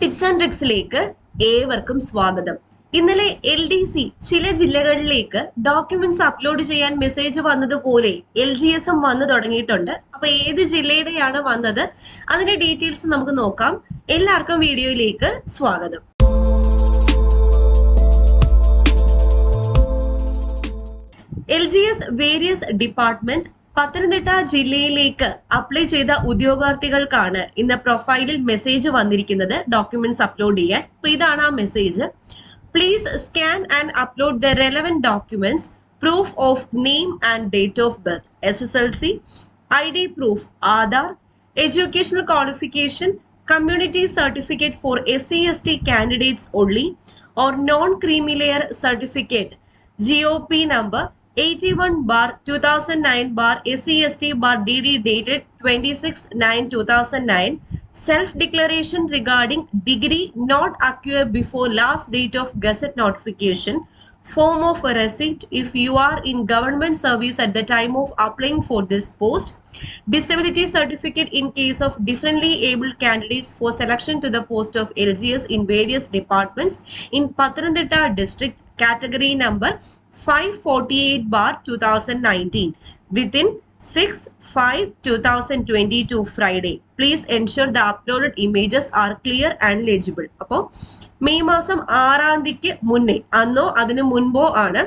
Tips and ട്രിക്സിലേക്ക് ഏവർക്കും സ്വാഗതം. ഇന്നലെ LDC ചില ജില്ലകളിലേക്ക് ഡോക്യുമെന്റ്സ് അപ്ലോഡ് ചെയ്യാൻ മെസ്സേജ് വന്നതുപോലെ LGSും വന്നു തുടങ്ങിയിട്ടുണ്ട്. അപ്പൊ ഏത് ജില്ലയുടെയാണ് വന്നത് അതിന്റെ ഡീറ്റെയിൽസ് നമുക്ക് നോക്കാം. എല്ലാവർക്കും വീഡിയോയിലേക്ക് സ്വാഗതം. LGS വേരിയസ് ഡിപ്പാർട്ട്മെന്റ് പത്തനംതിട്ട ജില്ലയിലേക്ക് അപ്ലൈ ചെയ്ത ഉദ്യോഗാർത്ഥികൾക്കാണ് ഇന്ന് പ്രൊഫൈലിൽ മെസ്സേജ് വന്നിരിക്കുന്നത് ഡോക്യുമെന്റ്സ് അപ്ലോഡ് ചെയ്യാൻ. അപ്പൊ ഇതാണ് ആ message. Please scan and upload the relevant documents, proof of name and date of birth, SSLC, ID proof, Aadhaar, educational qualification, community certificate for SC/ST candidates only, or non-creamy layer certificate, GOP number 81/2009/SC/ST/DD dated 26/9/2009, self-declaration regarding degree not acquired before last date of Gazette notification, form of a receipt if you are in government service at the time of applying for this post, disability certificate in case of differently abled candidates for selection to the post of LGS in various departments in Pathanamthitta district, category number 548/2019 within 6/5/2022 Friday. Please ensure the uploaded images are clear and legible. അപ്പോൾ May മാസം 6-ാം തീയതിക്ക് മുന്നേ, അന്നോ അതിനു മുൻപോ ആണ്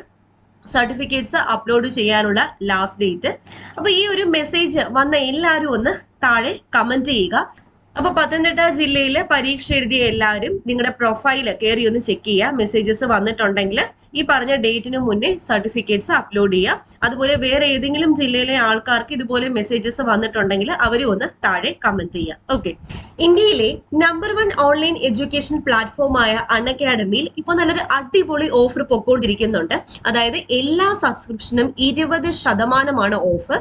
certificates upload ചെയ്യാനുള്ള last date. അപ്പൊ ഈ ഒരു മെസ്സേജ് വന്ന എല്ലാവരും ഒന്ന് താഴെ കമന്റ് ചെയ്യുക. അപ്പൊ പത്തനംതിട്ട ജില്ലയിലെ പരീക്ഷ എഴുതിയ എല്ലാവരും നിങ്ങളുടെ പ്രൊഫൈല് കയറി ഒന്ന് ചെക്ക് ചെയ്യുക. മെസ്സേജസ് വന്നിട്ടുണ്ടെങ്കിൽ ഈ പറഞ്ഞ ഡേറ്റിന് മുന്നേ സർട്ടിഫിക്കറ്റ്സ് അപ്ലോഡ് ചെയ്യുക. അതുപോലെ വേറെ ഏതെങ്കിലും ജില്ലയിലെ ആൾക്കാർക്ക് ഇതുപോലെ മെസ്സേജസ് വന്നിട്ടുണ്ടെങ്കിൽ അവരും ഒന്ന് താഴെ കമന്റ് ചെയ്യുക. ഓക്കെ, ഇന്ത്യയിലെ നമ്പർ 1 ഓൺലൈൻ എഡ്യൂക്കേഷൻ പ്ലാറ്റ്ഫോമായ അൺഅക്കാഡമിയിൽ ഇപ്പോൾ നല്ലൊരു അടിപൊളി ഓഫർ പൊക്കോണ്ടിരിക്കുന്നുണ്ട്. അതായത് എല്ലാ സബ്സ്ക്രിപ്ഷനും 20% ഓഫ്.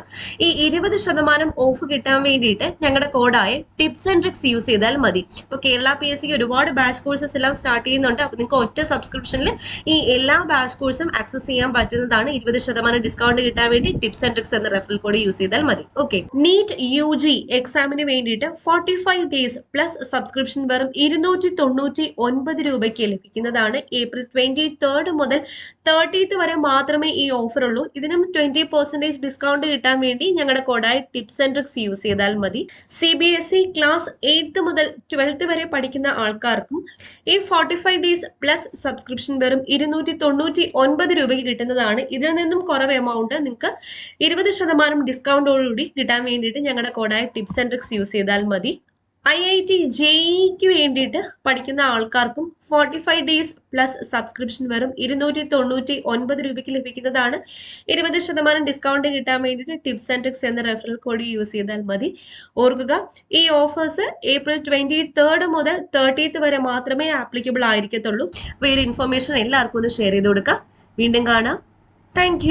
ഈ 20% ഓഫ് കിട്ടാൻ വേണ്ടിയിട്ട് ഞങ്ങളുടെ കോഡായ ടിപ്സ് ആൻഡ് ട്രിക്സ് യൂസ് ചെയ്താൽ മതി. ഇപ്പൊ കേരള PSC ഒരുപാട് ബാച്ച് കോഴ്സസ് എല്ലാം സ്റ്റാർട്ട് ചെയ്യുന്നുണ്ട്. അപ്പൊ നിങ്ങൾക്ക് ഒറ്റ സബ്സ്ക്രിപ്ഷനിൽ ഈ എല്ലാ ബാച്ച് കോഴ്സും ആക്സസ് ചെയ്യാൻ പറ്റുന്നതാണ്. 20% ഡിസ്കൗണ്ട് കിട്ടാൻ വേണ്ടി ടിപ്സ് ആൻഡ് ട്രിക്സ് എന്ന റെഫറൽ കോഡ് യൂസ് ചെയ്താൽ മതി. ഓക്കെ, നീറ്റ് UG എക്സാമിന് വേണ്ടിയിട്ട് 45 ഡേയ്സ് പ്ലസ് സബ്സ്ക്രിപ്ഷൻ വെറും 299 രൂപയ്ക്ക് ലഭിക്കുന്നതാണ്. April 23 മുതൽ 30th വരെ മാത്രമേ ഈ ഓഫർ ഉള്ളൂ. ഇതിനും 20% ഡിസ്കൗണ്ട് കിട്ടാൻ വേണ്ടി ഞങ്ങളുടെ കോഡായ ടിപ്സ് ആൻഡ് ട്രിക്സ് യൂസ് ചെയ്താൽ മതി. CBSE ക്ലാസ് 8th മുതൽ 12th വരെ പഠിക്കുന്ന ആൾക്കാർക്കും ഈ 45 ഡേയ്സ് പ്ലസ് സബ്സ്ക്രിപ്ഷൻ വെറും 299 രൂപയ്ക്ക് കിട്ടുന്നതാണ്. ഇതിൽ നിന്നും കുറവ് എമൗണ്ട് നിങ്ങൾക്ക് 20% ഡിസ്കൗണ്ടോടുകൂടി കിട്ടാൻ വേണ്ടിയിട്ട് ഞങ്ങളുടെ കോഡായ ടിപ്സ് ആൻഡ് ട്രിക്സ് യൂസ് ചെയ്താൽ മതി. IIT JEEക്ക് വേണ്ടിയിട്ട് പഠിക്കുന്ന ആൾക്കാർക്കും 45 ഡേയ്സ് പ്ലസ് സബ്സ്ക്രിപ്ഷൻ വെറും 299 രൂപയ്ക്ക് ലഭിക്കുന്നതാണ്. 20% ഡിസ്കൗണ്ട് കിട്ടാൻ വേണ്ടിയിട്ട് ടിപ്സ് ആൻഡ് ട്രിക്സ് എന്ന റെഫറൽ കോഡ് യൂസ് ചെയ്താൽ മതി. ഓർക്കുക, ഈ ഓഫേഴ്സ് April 23 മുതൽ 30th വരെ മാത്രമേ ആപ്ലിക്കബിൾ ആയിരിക്കത്തുള്ളൂ. അപ്പോൾ ഈ ഒരു ഇൻഫർമേഷൻ എല്ലാവർക്കും ഒന്ന് ഷെയർ ചെയ്ത് കൊടുക്കുക. വീണ്ടും കാണാം. താങ്ക്